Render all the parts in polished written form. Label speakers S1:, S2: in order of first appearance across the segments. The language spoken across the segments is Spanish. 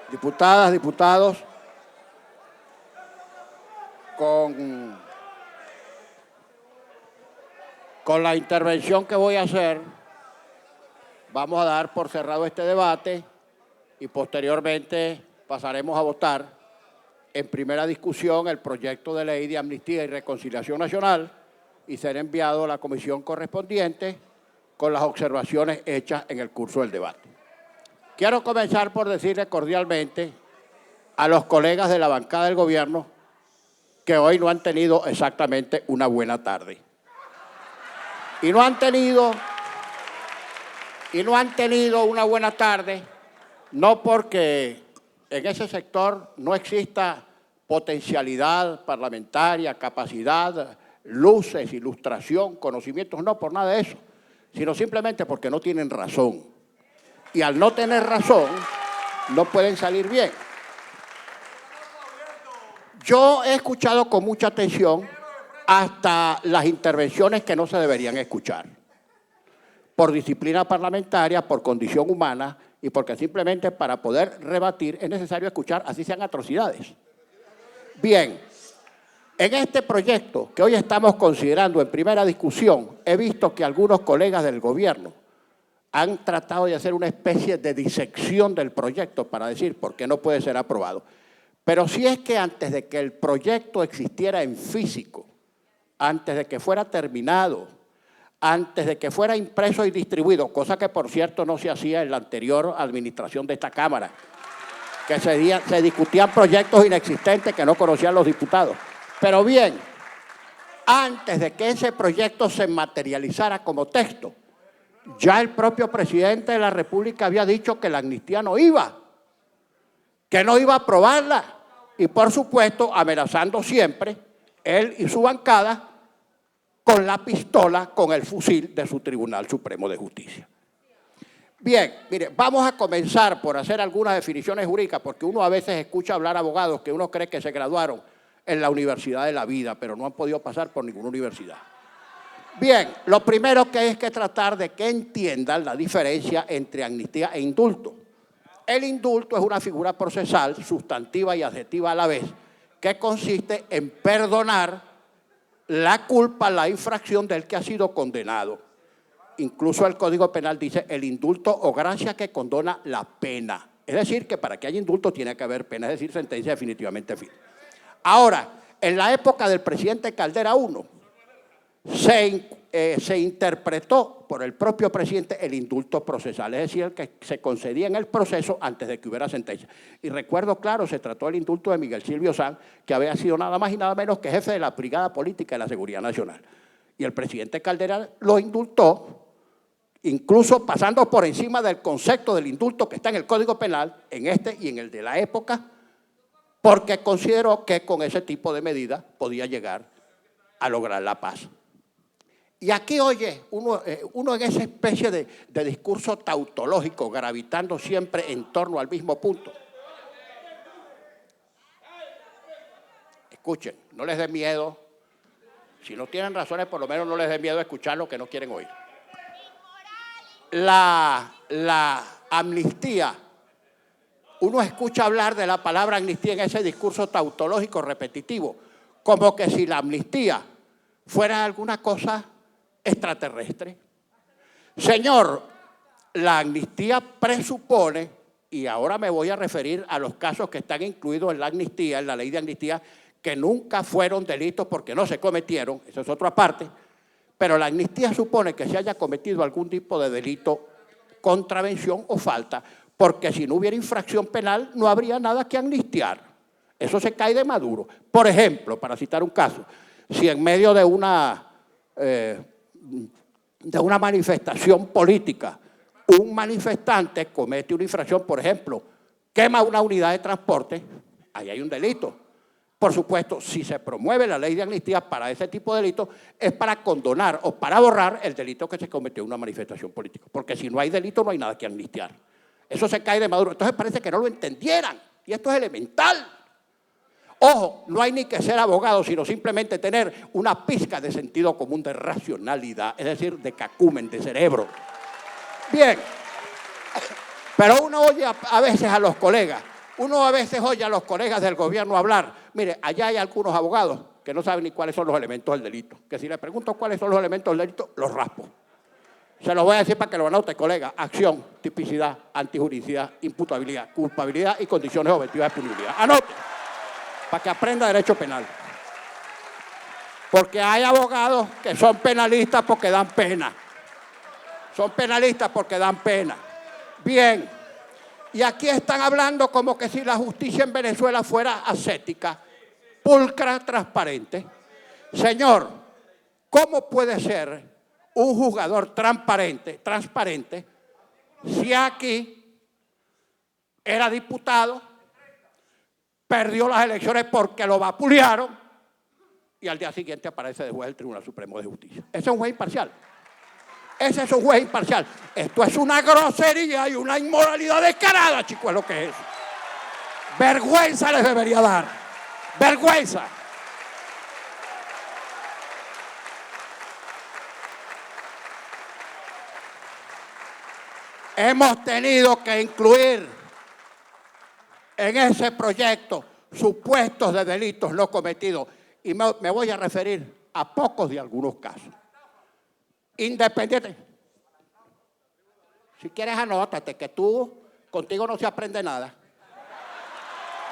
S1: Diputadas, diputados, con la intervención que voy a hacer, vamos a dar por cerrado este debate y posteriormente pasaremos a votar en primera discusión el proyecto de ley de amnistía y reconciliación nacional y será enviado a la comisión correspondiente con las observaciones hechas en el curso del debate. Quiero comenzar por decirle cordialmente a los colegas de la bancada del gobierno que hoy no han tenido exactamente una buena tarde. Y no han tenido una buena tarde, no porque en ese sector no exista potencialidad parlamentaria, capacidad, luces, ilustración, conocimientos, no por nada de eso, sino simplemente porque no tienen razón. Y al no tener razón, no pueden salir bien. Yo he escuchado con mucha atención hasta las intervenciones que no se deberían escuchar. Por disciplina parlamentaria, por condición humana y porque simplemente para poder rebatir es necesario escuchar, así sean atrocidades. Bien, en este proyecto que hoy estamos considerando en primera discusión, he visto que algunos colegas del gobierno han tratado de hacer una especie de disección del proyecto para decir por qué no puede ser aprobado. Pero si es que antes de que el proyecto existiera en físico, antes de que fuera terminado, antes de que fuera impreso y distribuido, cosa que por cierto no se hacía en la anterior administración de esta Cámara, que se discutían proyectos inexistentes que no conocían los diputados. Pero bien, antes de que ese proyecto se materializara como texto, ya el propio presidente de la República había dicho que la amnistía no iba, que no iba a aprobarla y por supuesto amenazando siempre, él y su bancada, con la pistola, con el fusil de su Tribunal Supremo de Justicia. Bien, mire, vamos a comenzar por hacer algunas definiciones jurídicas, porque uno a veces escucha hablar abogados que uno cree que se graduaron en la Universidad de la Vida, pero no han podido pasar por ninguna universidad. Bien, lo primero que hay es que tratar de que entiendan la diferencia entre amnistía e indulto. El indulto es una figura procesal, sustantiva y adjetiva a la vez, que consiste en perdonar la culpa, la infracción del que ha sido condenado. Incluso el Código Penal dice el indulto o gracia que condona la pena. Es decir, que para que haya indulto tiene que haber pena, es decir, sentencia definitivamente firme. Ahora, en la época del presidente Caldera I, se interpretó por el propio presidente el indulto procesal, es decir, el que se concedía en el proceso antes de que hubiera sentencia. Y recuerdo, claro, se trató del indulto de Miguel Silvio Sanz, que había sido nada más y nada menos que jefe de la Brigada Política de la Seguridad Nacional. Y el presidente Caldera lo indultó, incluso pasando por encima del concepto del indulto que está en el Código Penal, en este y en el de la época, porque consideró que con ese tipo de medidas podía llegar a lograr la paz. Y aquí, oye, uno en esa especie de discurso tautológico, gravitando siempre en torno al mismo punto. Escuchen, no les dé miedo. Si no tienen razones, por lo menos no les dé miedo escuchar lo que no quieren oír. La amnistía, uno escucha hablar de la palabra amnistía en ese discurso tautológico repetitivo, como que si la amnistía fuera alguna cosa extraterrestre. Señor, la amnistía presupone, y ahora me voy a referir a los casos que están incluidos en la amnistía, en la ley de amnistía, que nunca fueron delitos porque no se cometieron, eso es otra parte, pero la amnistía supone que se haya cometido algún tipo de delito, contravención o falta, porque si no hubiera infracción penal no habría nada que amnistiar. Eso se cae de Maduro. Por ejemplo, para citar un caso, si en medio de una manifestación política, un manifestante comete una infracción, por ejemplo, quema una unidad de transporte, ahí hay un delito. Por supuesto, si se promueve la ley de amnistía para ese tipo de delitos, es para condonar o para borrar el delito que se cometió en una manifestación política. Porque si no hay delito, no hay nada que amnistiar. Eso se cae de Maduro. Entonces parece que no lo entendieran. Y esto es elemental. Ojo, no hay ni que ser abogado, sino simplemente tener una pizca de sentido común, de racionalidad, es decir, de cacumen, de cerebro. Bien, pero uno oye a veces a los colegas Uno a veces oye a los colegas del gobierno hablar. Mire, allá hay algunos abogados que no saben ni cuáles son los elementos del delito. Que si le pregunto cuáles son los elementos del delito, los raspo. Se los voy a decir para que lo anote, colega. Acción, tipicidad, antijuricidad, imputabilidad, culpabilidad y condiciones objetivas de punibilidad. Anote, para que aprenda derecho penal. Porque hay abogados que son penalistas porque dan pena. Son penalistas porque dan pena. Bien. Y aquí están hablando como que si la justicia en Venezuela fuera ascética, pulcra, transparente. Señor, ¿cómo puede ser un juzgador transparente si aquí era diputado, perdió las elecciones porque lo vapulearon y al día siguiente aparece de juez del Tribunal Supremo de Justicia? Ese es un juez imparcial. Ese es un juez imparcial. Esto es una grosería y una inmoralidad descarada, chicos, es lo que es. Vergüenza les debería dar. Vergüenza. Hemos tenido que incluir en ese proyecto supuestos de delitos no cometidos. Y me voy a referir a pocos de algunos casos. Independiente. Si quieres, anótate que contigo no se aprende nada.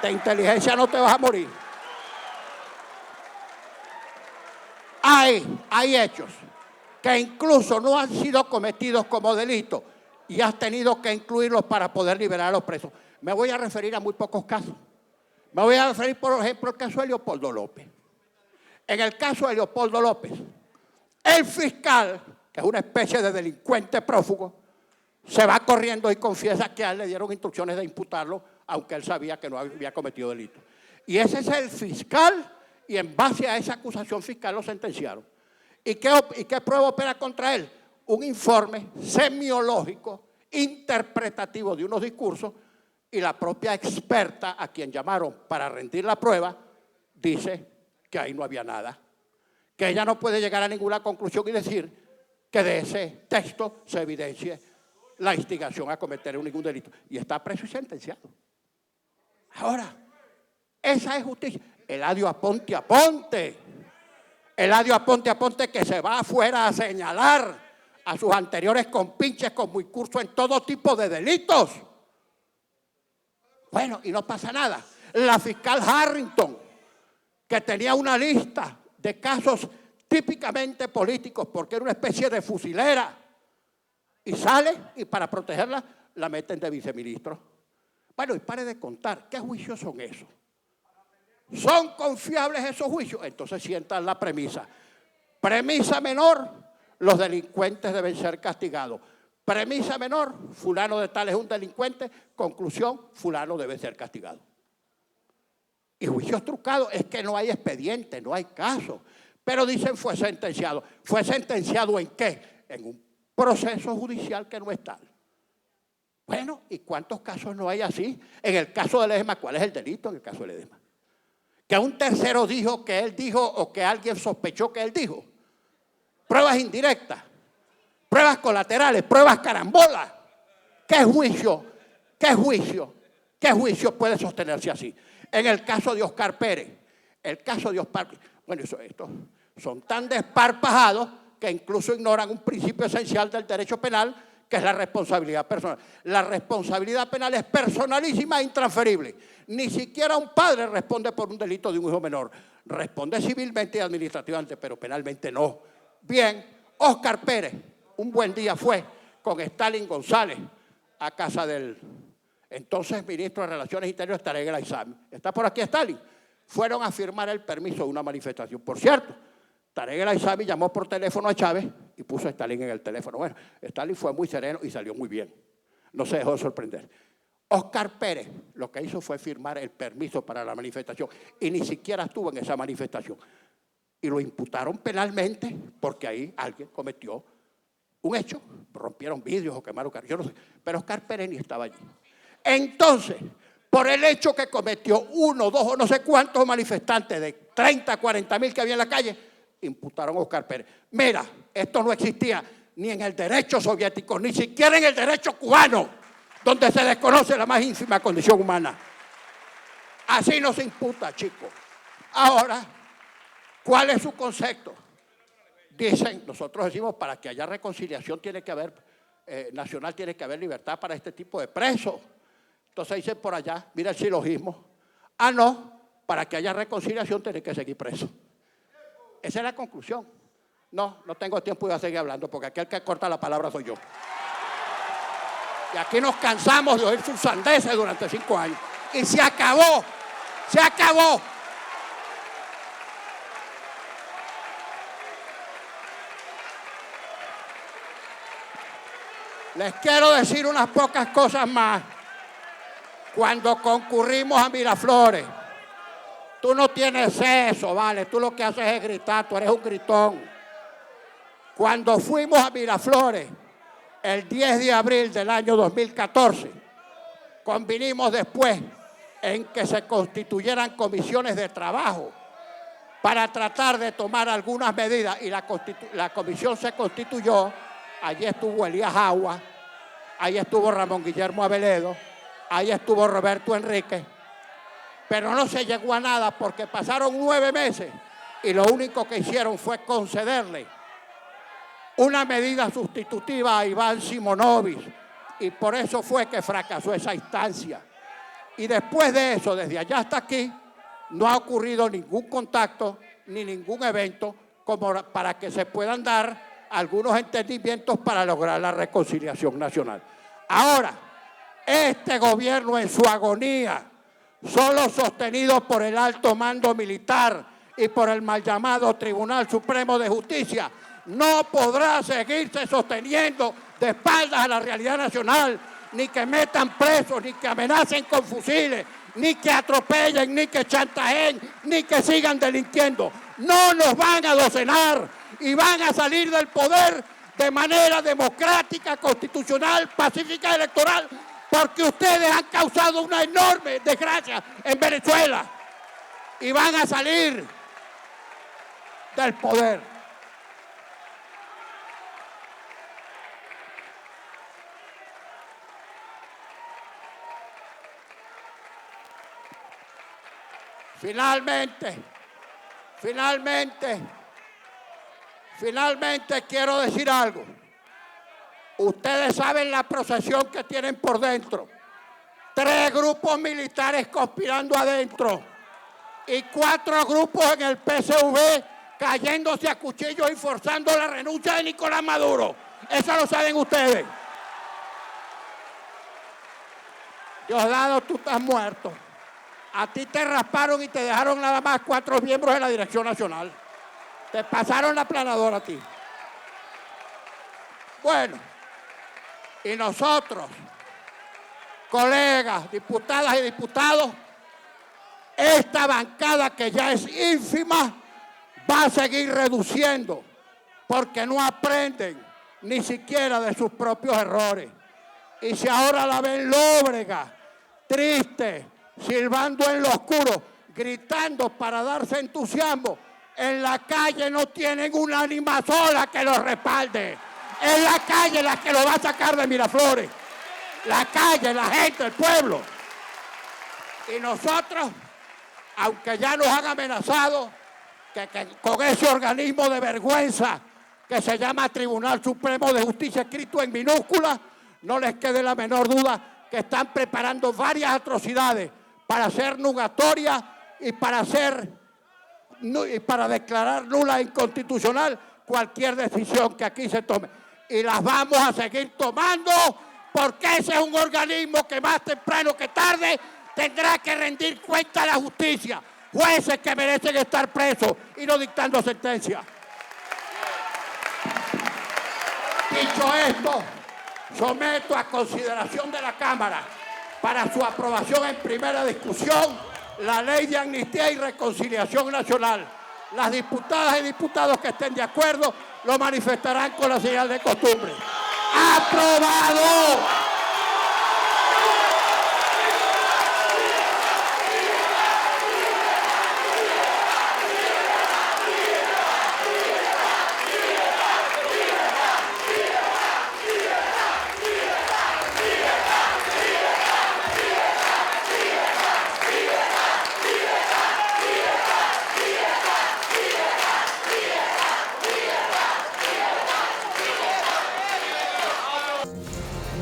S1: De inteligencia no te vas a morir. Hay hechos que incluso no han sido cometidos como delitos y has tenido que incluirlos para poder liberar a los presos. Me voy a referir a muy pocos casos. Me voy a referir, por ejemplo, al caso de Leopoldo López. En el caso de Leopoldo López, el fiscal, que es una especie de delincuente prófugo, se va corriendo y confiesa que a él le dieron instrucciones de imputarlo, aunque él sabía que no había cometido delito. Y ese es el fiscal, y en base a esa acusación fiscal lo sentenciaron. ¿Y qué prueba opera contra él? Un informe semiológico, interpretativo de unos discursos, y la propia experta a quien llamaron para rendir la prueba dice que ahí no había nada, que ella no puede llegar a ninguna conclusión y decir que de ese texto se evidencie la instigación a cometer ningún delito. Y está preso y sentenciado. Ahora, esa es justicia. Eladio Aponte Aponte. Eladio Aponte Aponte, que se va afuera a señalar a sus anteriores compinches como incurso en todo tipo de delitos. Bueno, y no pasa nada. La fiscal Harrington, que tenía una lista de casos típicamente políticos, porque era una especie de fusilera, y sale y para protegerla la meten de viceministro. Bueno, y pare de contar, ¿qué juicios son esos? ¿Son confiables esos juicios? Entonces sientan la premisa. Premisa menor, los delincuentes deben ser castigados. Premisa menor, fulano de tal es un delincuente. Conclusión, fulano debe ser castigado. Y juicios trucados es que no hay expediente, no hay caso. Pero dicen fue sentenciado. ¿Fue sentenciado en qué? En un proceso judicial que no es tal. Bueno, ¿y cuántos casos no hay así? En el caso del Ledesma, ¿cuál es el delito en el caso del Ledesma? Que un tercero dijo que él dijo o que alguien sospechó que él dijo. Pruebas indirectas, pruebas colaterales, pruebas carambolas. ¿Qué juicio? ¿Qué juicio? ¿Qué juicio puede sostenerse así? En el caso de Oscar Pérez, el caso de Oscar Pérez, bueno, estos son tan desparpajados que incluso ignoran un principio esencial del derecho penal, que es la responsabilidad personal. La responsabilidad penal es personalísima e intransferible. Ni siquiera un padre responde por un delito de un hijo menor. Responde civilmente y administrativamente, pero penalmente no. Bien, Oscar Pérez, un buen día fue con Stalin González a casa del entonces ministro de Relaciones Interiores, Tarek El Aissami. ¿Está por aquí Stalin? Fueron a firmar el permiso de una manifestación. Por cierto, Tarek El Aissami llamó por teléfono a Chávez y puso a Stalin en el teléfono. Bueno, Stalin fue muy sereno y salió muy bien. No se dejó sorprender. Oscar Pérez lo que hizo fue firmar el permiso para la manifestación y ni siquiera estuvo en esa manifestación. Y lo imputaron penalmente porque ahí alguien cometió un hecho. Rompieron vidrios o quemaron carros, yo no sé. Pero Oscar Pérez ni estaba allí. Entonces, por el hecho que cometió 1, 2 o no sé cuántos manifestantes de 30, 40 mil que había en la calle, imputaron a Oscar Pérez. Mira, esto no existía ni en el derecho soviético, ni siquiera en el derecho cubano, donde se desconoce la más ínfima condición humana. Así no se imputa, chicos. Ahora, ¿cuál es su concepto? Dicen, nosotros decimos, para que haya reconciliación tiene que haber, nacional tiene que haber libertad para este tipo de presos. Entonces dicen por allá, mira el silogismo, no, para que haya reconciliación tiene que seguir preso. Esa es la conclusión. No tengo tiempo de seguir hablando porque aquí el que corta la palabra soy yo. Y aquí nos cansamos de oír sus sandeces durante 5 años. Y se acabó, se acabó. Les quiero decir unas pocas cosas más. Cuando concurrimos a Miraflores, tú no tienes eso, ¿vale? Tú lo que haces es gritar, tú eres un gritón. Cuando fuimos a Miraflores, el 10 de abril del año 2014, convinimos después en que se constituyeran comisiones de trabajo para tratar de tomar algunas medidas y la comisión se constituyó. Allí estuvo Elías Agua, ahí estuvo Ramón Guillermo Aveledo, ahí estuvo Roberto Enrique, pero no se llegó a nada porque pasaron 9 meses y lo único que hicieron fue concederle una medida sustitutiva a Iván Simonovic y por eso fue que fracasó esa instancia. Y después de eso, desde allá hasta aquí, no ha ocurrido ningún contacto ni ningún evento como para que se puedan dar algunos entendimientos para lograr la reconciliación nacional. Ahora, este gobierno en su agonía, solo sostenido por el alto mando militar y por el mal llamado Tribunal Supremo de Justicia, no podrá seguirse sosteniendo de espaldas a la realidad nacional, ni que metan presos, ni que amenacen con fusiles, ni que atropellen, ni que chantajeen, ni que sigan delinquiendo. No nos van a docenar y van a salir del poder de manera democrática, constitucional, pacífica y electoral, porque ustedes han causado una enorme desgracia en Venezuela y van a salir del poder. Finalmente quiero decir algo. Ustedes saben la procesión que tienen por dentro. 3 grupos militares conspirando adentro y 4 grupos en el PSV cayéndose a cuchillos y forzando la renuncia de Nicolás Maduro. Eso lo saben ustedes. Diosdado, tú estás muerto. A ti te rasparon y te dejaron nada más 4 miembros de la Dirección Nacional. Te pasaron la planadora a ti. Bueno, y nosotros, colegas, diputadas y diputados, esta bancada que ya es ínfima va a seguir reduciendo porque no aprenden ni siquiera de sus propios errores. Y si ahora la ven lóbrega, triste, silbando en lo oscuro, gritando para darse entusiasmo, en la calle no tienen una ánima sola que los respalde. Es la calle la que lo va a sacar de Miraflores. La calle, la gente, el pueblo. Y nosotros, aunque ya nos han amenazado que con ese organismo de vergüenza que se llama Tribunal Supremo de Justicia, escrito en minúsculas, no les quede la menor duda que están preparando varias atrocidades para hacer nugatoria y para declarar nula e inconstitucional cualquier decisión que aquí se tome. Y las vamos a seguir tomando porque ese es un organismo que más temprano que tarde tendrá que rendir cuenta a la justicia. Jueces que merecen estar presos y no dictando sentencia. Dicho esto, someto a consideración de la Cámara para su aprobación en primera discusión la Ley de Amnistía y Reconciliación Nacional. Las diputadas y diputados que estén de acuerdo lo manifestarán con la señal de costumbre. ¡Aprobado!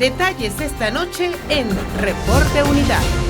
S2: Detalles esta noche en Reporte Unidad.